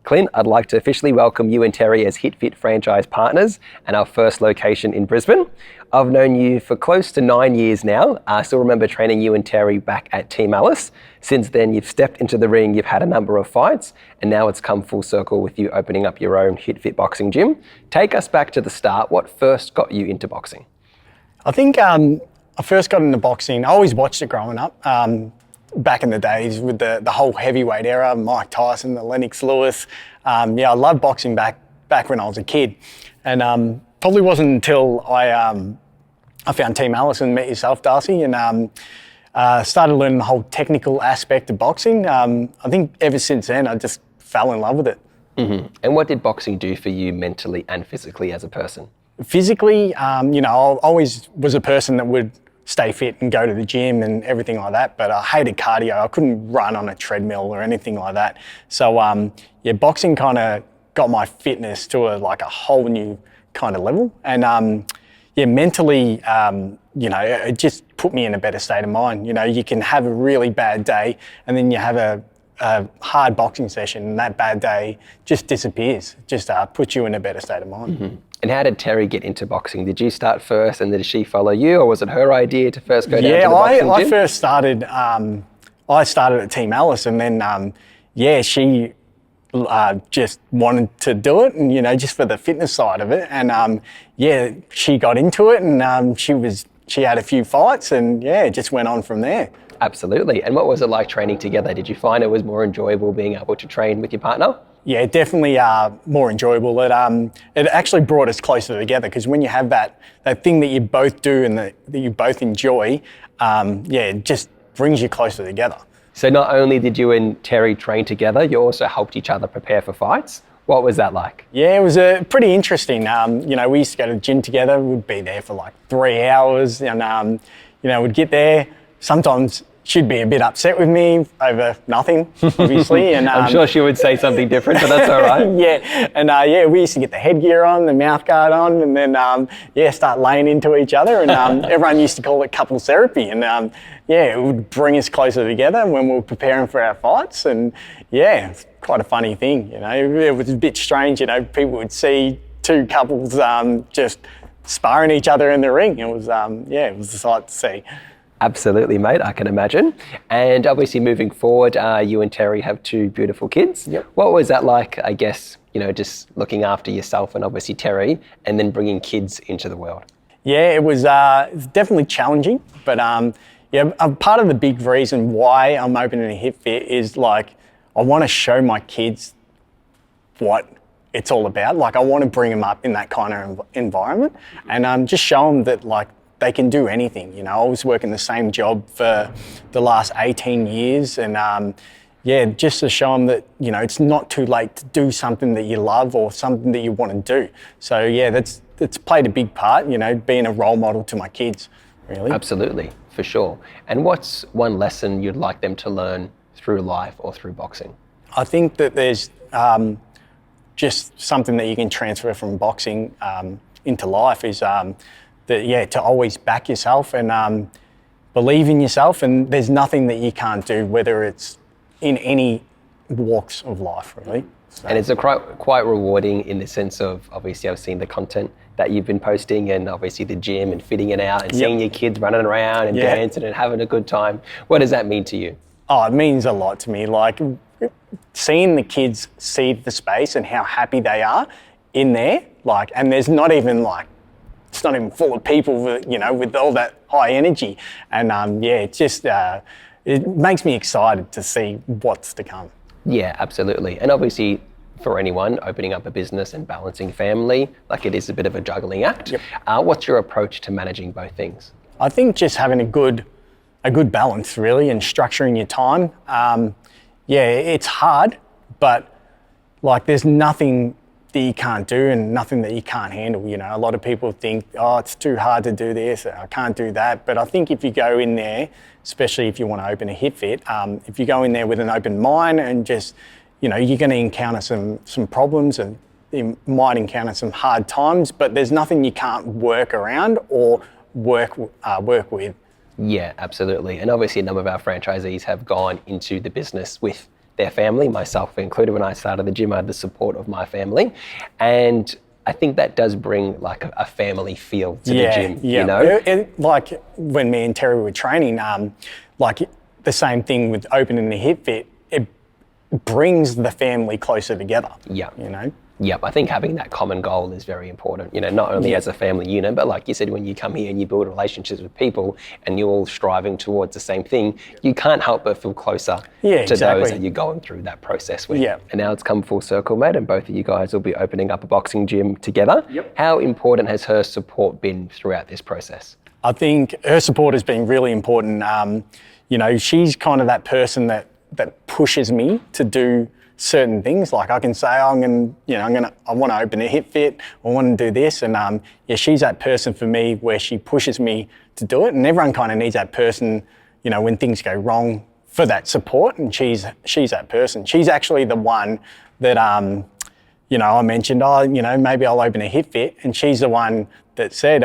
Clint, I'd like to officially welcome you and Terry as Hitfit franchise partners and our first location in Brisbane. I've known you for close to 9 years now. I still remember training you and Terry back at Team Alice. Since then, you've stepped into the ring, you've had a number of fights, and now it's come full circle with you opening up your own Hitfit boxing gym. Take us back to the start. What first got you into boxing? I think I first got into boxing. I always watched it growing up. Back in the days with the whole heavyweight era, Mike Tyson, the Lennox Lewis. I loved boxing back when I was a kid. And probably wasn't until I found Team Alice and met yourself, Darcy, and started learning the whole technical aspect of boxing. I think ever since then, I just fell in love with it. Mm-hmm. And what did boxing do for you mentally and physically as a person? Physically, I always was a person that would stay fit and go to the gym and everything like that, but I hated cardio. I couldn't run on a treadmill or anything like that. So boxing kind of got my fitness to a whole new kind of level. And mentally, it just put me in a better state of mind. You can have a really bad day and then you have a hard boxing session and that bad day just disappears, just puts you in a better state of mind. Mm-hmm. And how did Terry get into boxing? Did you start first and did she follow you, or was it her idea to first go down to the boxing gym? I first started, I started at Team Alice and then, she just wanted to do it and, just for the fitness side of it. And she got into it and she had a few fights and it just went on from there. Absolutely. And what was it like training together? Did you find it was more enjoyable being able to train with your partner? Yeah, definitely more enjoyable. It actually brought us closer together because when you have that thing that you both do and that you both enjoy, it just brings you closer together. So not only did you and Terry train together, you also helped each other prepare for fights. What was that like? Yeah, it was pretty interesting. We used to go to the gym together. We'd be there for 3 hours and, we'd get there. Sometimes she'd be a bit upset with me over nothing, obviously. And I'm sure she would say something different, but that's all right. We used to get the headgear on, the mouth guard on, and then, start laying into each other. And everyone used to call it couples therapy. And, it would bring us closer together when we were preparing for our fights. And, it's quite a funny thing, It was a bit strange, people would see two couples just sparring each other in the ring. It was a sight to see. Absolutely, mate, I can imagine. And obviously moving forward, you and Terry have two beautiful kids. Yep. What was that like, I guess, just looking after yourself and obviously Terry and then bringing kids into the world? Yeah, it was definitely challenging. But part of the big reason why I'm opening a Hitfit is I want to show my kids what it's all about. I want to bring them up in that kind of environment and just show them that they can do anything. I was working the same job for the last 18 years and just to show them that, it's not too late to do something that you love or something that you want to do. So that's played a big part, being a role model to my kids, really. Absolutely, for sure. And what's one lesson you'd like them to learn through life or through boxing? I think that there's just something that you can transfer from boxing into life is to always back yourself and believe in yourself, and there's nothing that you can't do, whether it's in any walks of life, really. So. And it's quite rewarding in the sense of, obviously I've seen the content that you've been posting and obviously the gym and fitting it out and seeing your kids running around and dancing and having a good time. What does that mean to you? Oh, it means a lot to me. Seeing the kids see the space and how happy they are in there, and there's not even it's not even full of people, with all that high energy. And it just, it makes me excited to see what's to come. Yeah, absolutely. And obviously for anyone opening up a business and balancing family, it is a bit of a juggling act. Yep. What's your approach to managing both things? I think just having a good balance, really, and structuring your time. It's hard, but there's nothing that you can't do and nothing that you can't handle. A lot of people think, it's too hard to do this, I can't do that. But I think if you go in there, especially if you want to open a Hitfit, if you go in there with an open mind and just, you're going to encounter some problems and you might encounter some hard times, but there's nothing you can't work around or work with. Yeah, absolutely. And obviously a number of our franchisees have gone into the business with their family, myself included. When I started the gym, I had the support of my family. And I think that does bring like a family feel to the gym, you know? Like when me and Terry were training, like the same thing with opening the Hitfit, it brings the family closer together. Yeah. You know? Yep, I think having that common goal is very important, you know, not only as a family unit, but like you said, when you come here and you build relationships with people and you're all striving towards the same thing, you can't help but feel closer to those that you're going through that process with. Yeah. And now it's come full circle, mate, and both of you guys will be opening up a boxing gym together. Yep. How important has her support been throughout this process? I think her support has been really important. You know, she's kind of that person that pushes me to do certain things. Like I can say, I want to open a Hitfit, I want to do this, and she's that person for me where she pushes me to do it. And everyone kind of needs that person, you know, when things go wrong, for that support. And she's that person. She's actually the one that you know, I mentioned, maybe I'll open a Hitfit, and she's the one that said,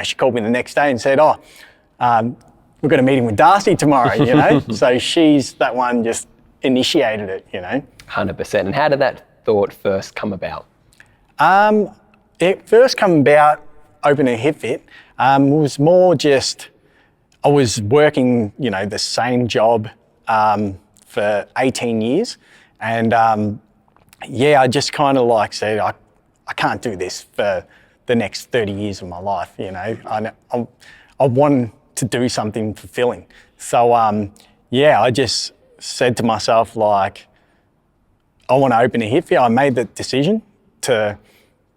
she called me the next day and said, we've got a meeting with Darcy tomorrow, you know. So she's that one just initiated it, you know. 100%. And how did that thought first come about? It first came about opening a Hitfit. Was more just, I was working, you know, the same job for 18 years. And I just kind of like said, I can't do this for the next 30 years of my life, you know. I want to do something fulfilling. So, I just said to myself, like, I want to open a Hitfit. I made the decision to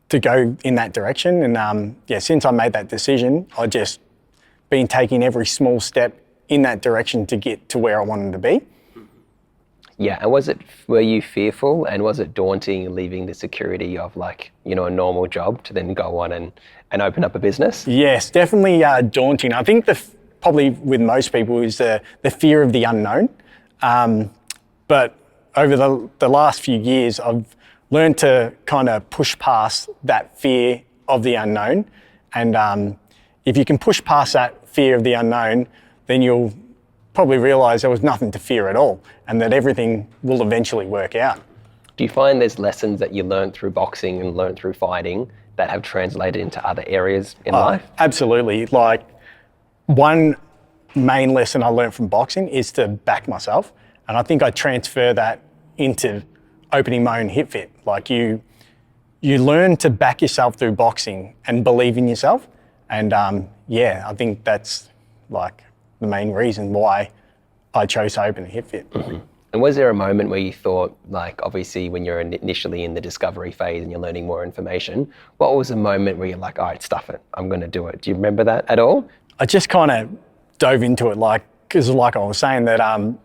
go in that direction. And since I made that decision, I just been taking every small step in that direction to get to where I wanted to be. Yeah, and were you fearful, and was it daunting leaving the security of, like, you know, a normal job to then go on and open up a business? Yes, definitely daunting. I think probably with most people is the fear of the unknown. But over the last few years, I've learned to kind of push past that fear of the unknown. And if you can push past that fear of the unknown, then you'll probably realise there was nothing to fear at all, and that everything will eventually work out. Do you find there's lessons that you learned through boxing and learned through fighting that have translated into other areas in life? Absolutely. Like, one main lesson I learned from boxing is to back myself. And I think I transfer that into opening my own Hitfit. Like, you learn to back yourself through boxing and believe in yourself. And I think that's like the main reason why I chose to open a Hitfit. Mm-hmm. And was there a moment where you thought, like, obviously when you're initially in the discovery phase and you're learning more information, what was a moment where you're like, all right, stuff it, I'm going to do it? Do you remember that at all? I just kind of dove into it, because like I was saying that,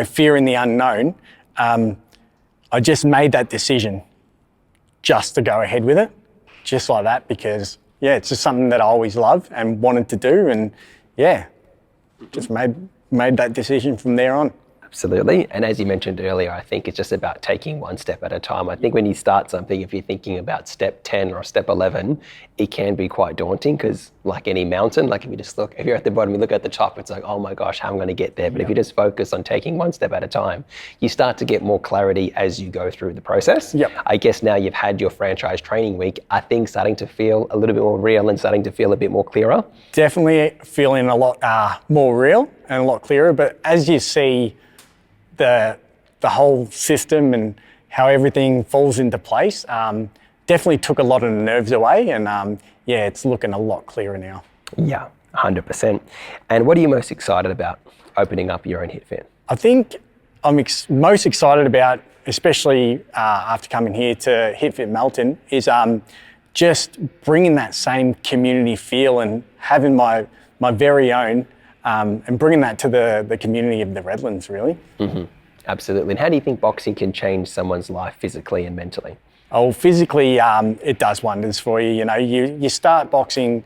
fear in the unknown, I just made that decision just to go ahead with it, just like that, because, it's just something that I always loved and wanted to do, and, just made that decision from there on. Absolutely. And as you mentioned earlier, I think it's just about taking one step at a time. I think when you start something, if you're thinking about step 10 or step 11, it can be quite daunting, because like any mountain, like if you're at the bottom, you look at the top, it's like, oh my gosh, how am I going to get there? But if you just focus on taking one step at a time, you start to get more clarity as you go through the process. Yep. I guess now you've had your franchise training week, are things starting to feel a little bit more real and starting to feel a bit more clearer? Definitely feeling a lot more real and a lot clearer. But as you see the whole system and how everything falls into place, definitely took a lot of the nerves away, and it's looking a lot clearer now. Yeah, 100%. And what are you most excited about opening up your own Hitfit? I think I'm most excited about, especially after coming here to Hitfit Melton, is just bringing that same community feel and having my very own, and bringing that to the community of the Redlands, really. Mm-hmm. Absolutely. And how do you think boxing can change someone's life physically and mentally? Oh, physically, it does wonders for you. You know, you start boxing,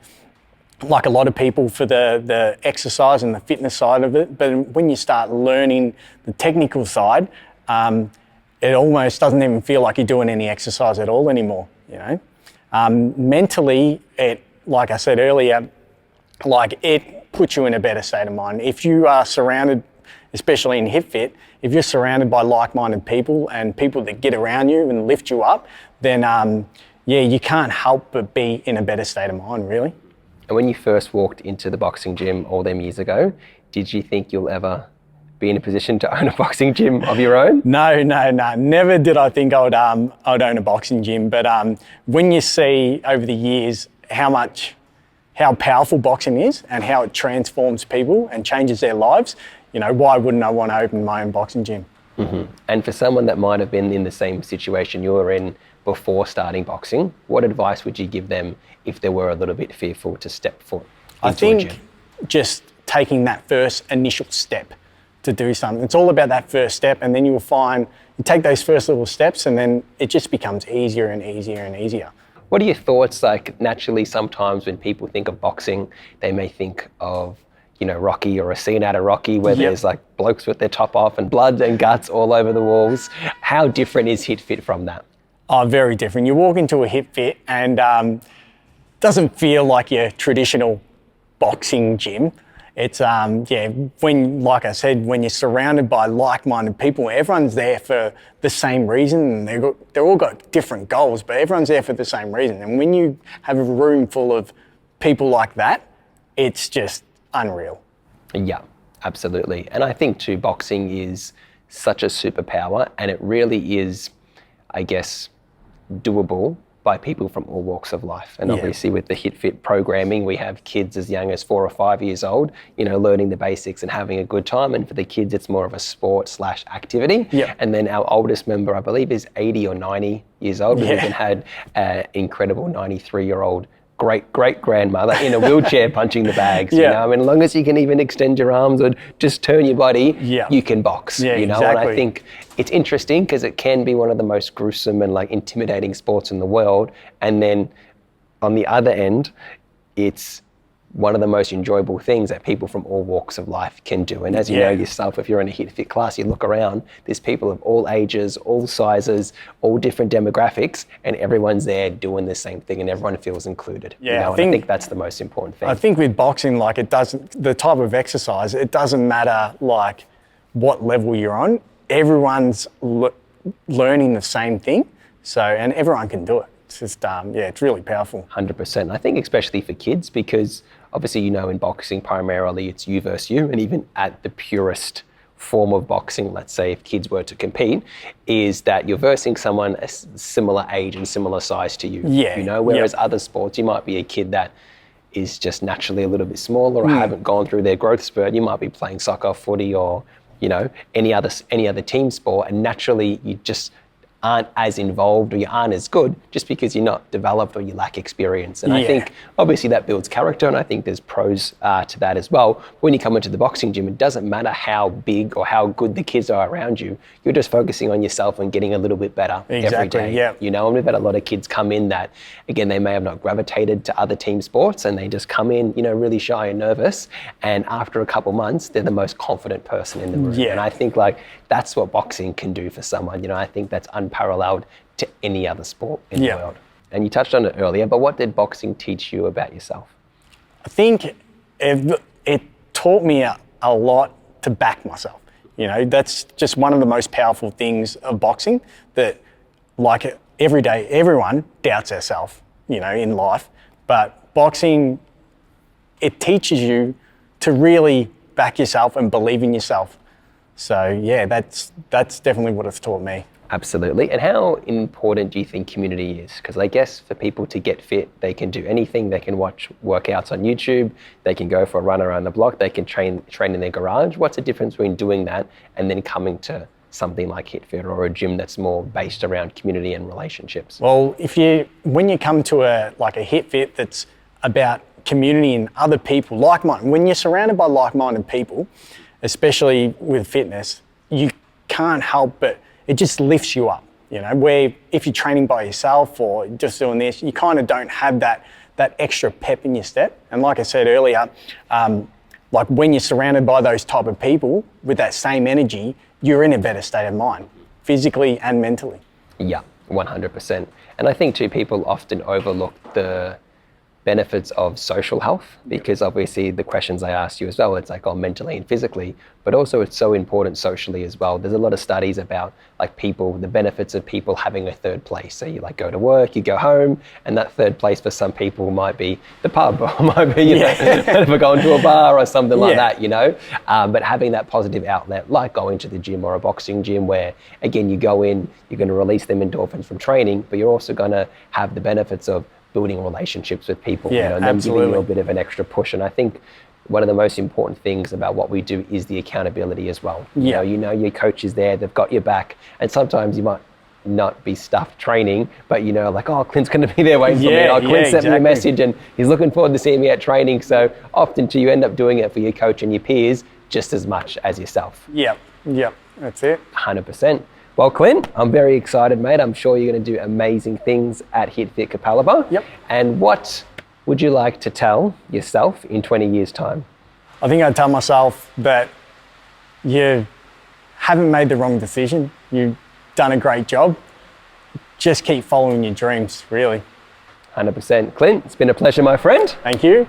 like a lot of people, for the exercise and the fitness side of it. But when you start learning the technical side, it almost doesn't even feel like you're doing any exercise at all anymore, you know. Mentally, like I said earlier, like, it puts you in a better state of mind. If you are surrounded especially in Hitfit, if you're surrounded by like-minded people and people that get around you and lift you up, then you can't help but be in a better state of mind, really. And when you first walked into the boxing gym all them years ago, did you think you'll ever be in a position to own a boxing gym of your own? No. Never did I think I'd own a boxing gym. But when you see over the years how powerful boxing is and how it transforms people and changes their lives, why wouldn't I want to open my own boxing gym? Mm-hmm. And for someone that might have been in the same situation you were in before starting boxing, what advice would you give them if they were a little bit fearful to step foot into a gym? Just taking that first initial step to do something. It's all about that first step, and then you will find you take those first little steps and then it just becomes easier and easier and easier. What are your thoughts? Like, naturally, sometimes when people think of boxing, they may think of, Rocky or a scene out of Rocky where there's like blokes with their top off and blood and guts all over the walls. How different is Hitfit from that? Oh, very different. You walk into a Hitfit and doesn't feel like your traditional boxing gym. It's, like I said, when you're surrounded by like-minded people, everyone's there for the same reason. And they've all got different goals, but everyone's there for the same reason. And when you have a room full of people like that, it's just unreal. Yeah, absolutely. And I think too, boxing is such a superpower, and it really is, I guess, doable by people from all walks of life. And obviously with the Hitfit programming, we have kids as young as 4 or 5 years old, learning the basics and having a good time. And for the kids, it's more of a sport/activity. Yeah. And then our oldest member, I believe, is 80 or 90 years old. We even had an incredible 93-year-old great-great-grandmother in a wheelchair punching the bags, as long as you can even extend your arms or just turn your body, you can box, Exactly. And I think it's interesting because it can be one of the most gruesome and intimidating sports in the world. And then on the other end, it's one of the most enjoyable things that people from all walks of life can do. And as you know yourself, if you're in a Hitfit class, you look around, there's people of all ages, all sizes, all different demographics, and everyone's there doing the same thing and everyone feels included. Yeah, I think that's the most important thing. I think with boxing, the type of exercise, it doesn't matter what level you're on. Everyone's learning the same thing, and everyone can do it. It's just, it's really powerful. 100%. I think especially for kids, because obviously, in boxing, primarily it's you versus you, and even at the purest form of boxing, let's say if kids were to compete, is that you're versing someone a similar age and similar size to you. Whereas other sports, you might be a kid that is just naturally a little bit smaller or haven't gone through their growth spurt. You might be playing soccer, footy, or any other team sport, and naturally you just aren't as involved or you aren't as good just because you're not developed or you lack experience. And I think obviously that builds character, and I think there's pros to that as well. When you come into the boxing gym, it doesn't matter how big or how good the kids are around you. You're just focusing on yourself and getting a little bit better every day. And we've had a lot of kids come in that, again, they may have not gravitated to other team sports and they just come in, really shy and nervous. And after a couple months, they're the most confident person in the room. And I think that's what boxing can do for someone. I think that's unparalleled to any other sport in the world. And you touched on it earlier, but what did boxing teach you about yourself? I think it taught me a lot to back myself. That's just one of the most powerful things of boxing, that every day, everyone doubts themselves, in life, but boxing, it teaches you to really back yourself and believe in yourself. So that's definitely what it's taught me. Absolutely. And how important do you think community is? Because I guess for people to get fit, they can do anything. They can watch workouts on YouTube. They can go for a run around the block. They can train in their garage. What's the difference between doing that and then coming to something like Hitfit or a gym that's more based around community and relationships? Well, when you come to a Hitfit that's about community and other people, like-minded, when you're surrounded by like-minded people, especially with fitness, you can't help but it just lifts you up, where if you're training by yourself or just doing this, you kind of don't have that extra pep in your step. And like I said earlier, when you're surrounded by those type of people with that same energy, you're in a better state of mind, physically and mentally. Yeah, 100%. And I think too, people often overlook the benefits of social health, because obviously the questions I asked you as well, it's like, oh, mentally and physically, but also it's so important socially as well. There's a lot of studies about like people, the benefits of people having a third place. So you like go to work, you go home, and that third place for some people might be the pub, or might be, you know, going to a bar or something like that, you know. But having that positive outlet, like going to the gym or a boxing gym, where again, you go in, you're going to release them endorphins from training, but you're also going to have the benefits of building relationships with people, you know, and them giving you a bit of an extra push. And I think one of the most important things about what we do is the accountability as well. You know your coach is there, they've got your back, and sometimes you might not be stuffed training, but you know, like, oh, Clint's going to be there waiting for me. Oh, Clint sent me a message and he's looking forward to seeing me at training. So often you end up doing it for your coach and your peers just as much as yourself. Yep, that's it. 100%. Well, Clint, I'm very excited, mate. I'm sure you're going to do amazing things at Hitfit Kapalaba. Yep. And what would you like to tell yourself in 20 years' time? I think I'd tell myself that you haven't made the wrong decision. You've done a great job. Just keep following your dreams, really. 100%. Clint, it's been a pleasure, my friend. Thank you.